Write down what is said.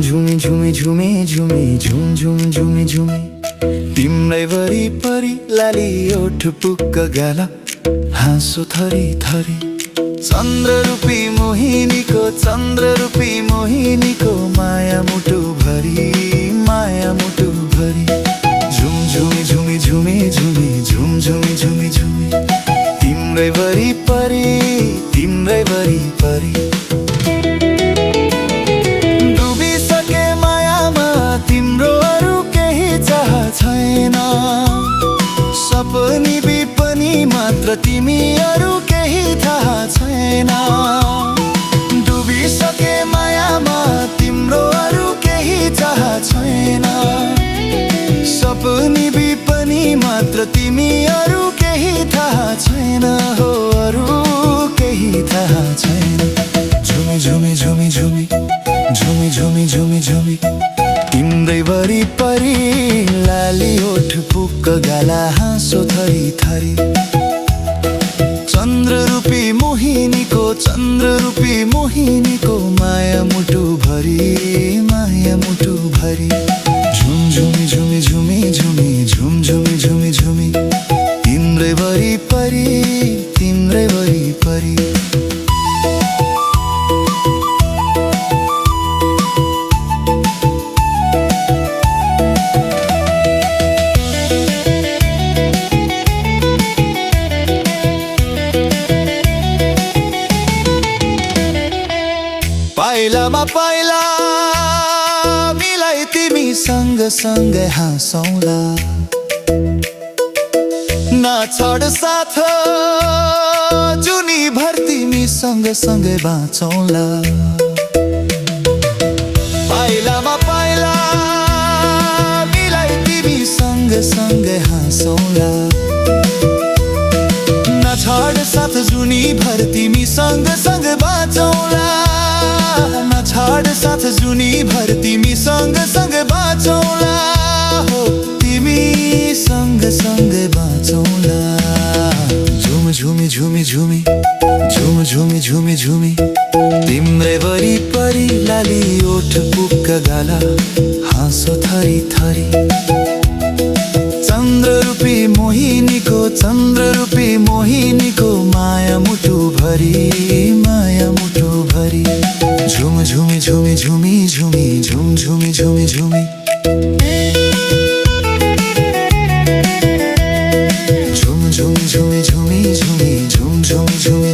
झुमी झुमी झुमी झुमी झुम झुम झुमी झुमी तिम्रै वरिपरि लाली ओठ पुक्क गाला हाँसो थरी थरी चन्द्ररूपी मोहिनीको माया मुटु भरी झुम झुमी झुमी झुमी झुमी झुम झुमी झुमी झुमी तिम्रै वरिपरि डुबिसके मायामा तिम्रो अरू केही चाह छैन सपनी विपनी मात्र तिमी अरू केही थाहा छैन डुबिसके मायामा तिम्रो अरू केही चाह छैन सपनी विपनी मात्र तिमी अरू केही थाहा छैन हो अरू केही थाहा छैन झुमी झुमी झुमी झुमी झुमी झुमी झुमी झुमी तिम्रै वरिपरि लाली ओठ पुक्क गाला हाँसो थरी थरी चन्द्ररूपी मोहिनीको माया मुटु भरी झुम झुमी झुमी झुमी झुमी झुम झुमी झुमी झुमी तिम्रै वरिपरि पाइलामा पाइला मिलाई तिमी सँगसँगै हाँसौला नछाड साथ जुनी भर तिमी सँगसँगै बाँचौला पाइलामा पाइला मिलाई तिमी सँगसँगै हाँसौला नछाड साथ जुनी भर तिमी सँगसँगै बाँचौला नछाड साथ जुनी भर तिमी सँगसँगै बाँचौला हो तिमी सँगसँगै बाँचौला झुम झुमी झुमी झुमी झुम झुमी झुमी झुमी तिम्रै वरिपरि लाली ओठ पुक्क गाला हाँसो थरी थरी चन्द्ररूपी मोहिनीको माया मुटु भरी झुम झुमी झुमी झुमी झुमी झुम झुमी झुमी झुमी झुम झुमी झुमी झुमी झुमी झुम झुमी झुमी